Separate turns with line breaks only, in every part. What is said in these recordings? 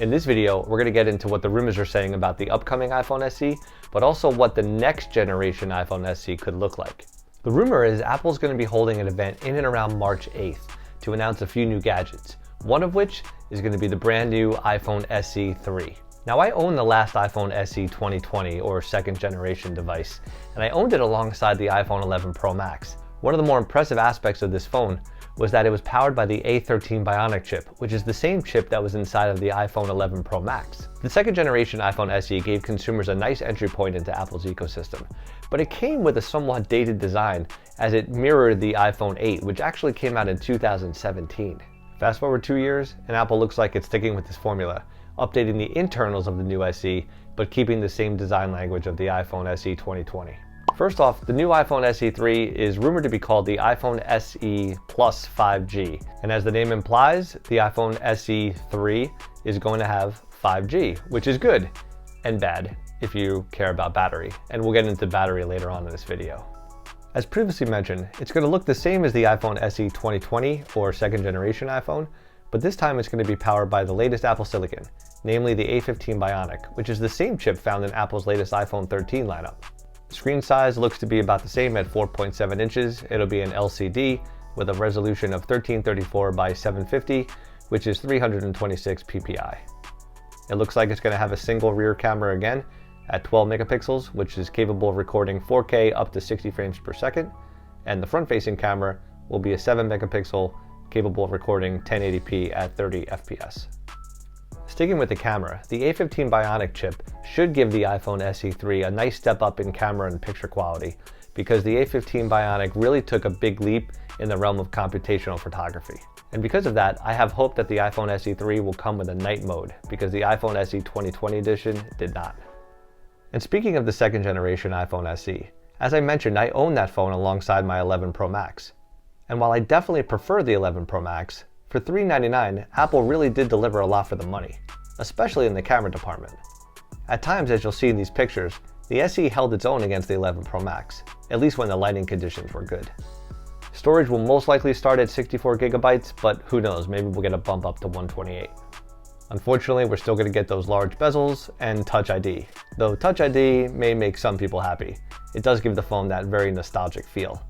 In this video, we're going to get into what the rumors are saying about the upcoming iPhone SE, but also what the next generation iPhone SE could look like. The rumor is Apple's going to be holding an event in and around March 8th to announce a few new gadgets, one of which is going to be the brand new iPhone SE 3. Now, I own the last iPhone SE 2020 or second generation device, and I owned it alongside the iPhone 11 Pro Max. One of the more impressive aspects of this phone was that it was powered by the A13 bionic chip, which is the same chip that was inside of the iPhone 11 Pro Max. The second generation iPhone SE gave consumers a nice entry point into Apple's ecosystem, but it came with a somewhat dated design as it mirrored the iPhone 8, which actually came out in 2017. Fast forward 2 years, and Apple looks like it's sticking with this formula, updating the internals of the new SE, but keeping the same design language of the iPhone SE 2020. First off, the new iPhone SE 3 is rumored to be called the iPhone SE Plus 5G. And as the name implies, the iPhone SE 3 is going to have 5G, which is good and bad if you care about battery. And we'll get into battery later on in this video. As previously mentioned, it's going to look the same as the iPhone SE 2020 or second generation iPhone, but this time it's going to be powered by the latest Apple Silicon, namely the A15 Bionic, which is the same chip found in Apple's latest iPhone 13 lineup. Screen size looks to be about the same at 4.7 inches. It'll be an LCD with a resolution of 1334 by 750, which is 326 ppi. It looks like it's going to have a single rear camera again at 12 megapixels, which is capable of recording 4K up to 60 frames per second. And the front-facing camera will be a 7 megapixel, capable of recording 1080p at 30 FPS. Sticking with the camera, the A15 Bionic chip should give the iPhone SE 3 a nice step up in camera and picture quality, because the A15 Bionic really took a big leap in the realm of computational photography. And because of that, I have hope that the iPhone SE 3 will come with a night mode, because the iPhone SE 2020 edition did not. And speaking of the second generation iPhone SE, as I mentioned, I own that phone alongside my 11 Pro Max. And while I definitely prefer the 11 Pro Max, for $399, Apple really did deliver a lot for the money, especially in the camera department. At times, as you'll see in these pictures, the SE held its own against the 11 Pro Max, at least when the lighting conditions were good. Storage will most likely start at 64 gigabytes, but who knows, maybe we'll get a bump up to 128. Unfortunately, we're still going to get those large bezels and Touch ID, though Touch ID may make some people happy. It does give the phone that very nostalgic feel.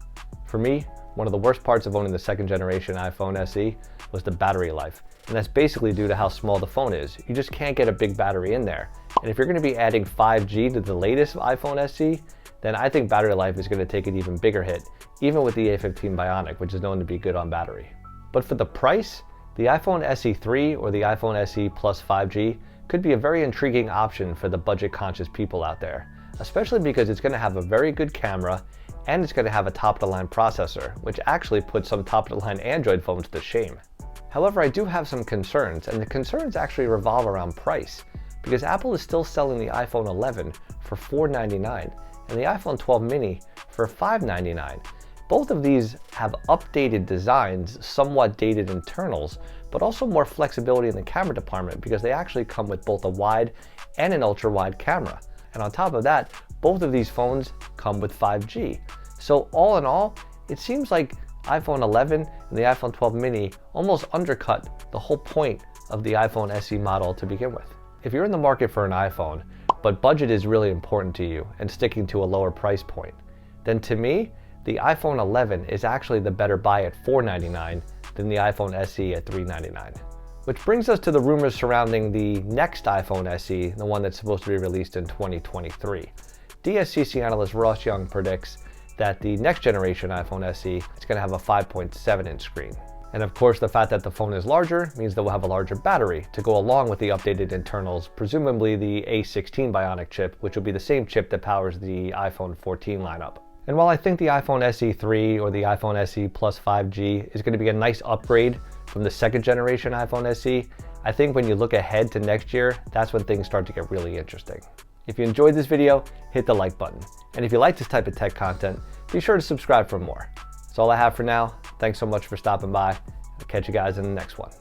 For me, one of the worst parts of owning the second generation iPhone SE was the battery life, and that's basically due to how small the phone is. You just can't get a big battery in there. And if you're going to be adding 5G to the latest iPhone SE, then I think battery life is going to take an even bigger hit, even with the A15 Bionic, which is known to be good on battery. But for the price, the iPhone SE 3 or the iPhone SE Plus 5G could be a very intriguing option for the budget-conscious people out there, especially because it's going to have a very good camera and it's going to have a top-of-the-line processor, which actually puts some top-of-the-line Android phones to shame. However, I do have some concerns, and the concerns actually revolve around price, because Apple is still selling the iPhone 11 for $499 and the iPhone 12 mini for $599. Both of these have updated designs, somewhat dated internals, but also more flexibility in the camera department because they actually come with both a wide and an ultra-wide camera. And on top of that, both of these phones come with 5G. So all in all, it seems like iPhone 11 and the iPhone 12 mini almost undercut the whole point of the iPhone SE model to begin with. If you're in the market for an iPhone, but budget is really important to you and sticking to a lower price point, then to me, the iPhone 11 is actually the better buy at $499 than the iPhone SE at $399. Which brings us to the rumors surrounding the next iPhone SE, the one that's supposed to be released in 2023. DSCC analyst Ross Young predicts that the next generation iPhone SE is going to have a 5.7-inch screen. And of course, the fact that the phone is larger means that we'll have a larger battery to go along with the updated internals, presumably the A16 Bionic chip, which will be the same chip that powers the iPhone 14 lineup. And while I think the iPhone SE 3 or the iPhone SE Plus 5G is going to be a nice upgrade from the second generation iPhone SE, I think when you look ahead to next year, that's when things start to get really interesting. If you enjoyed this video, hit the like button. And if you like this type of tech content, be sure to subscribe for more. That's all I have for now. Thanks so much for stopping by. I'll catch you guys in the next one.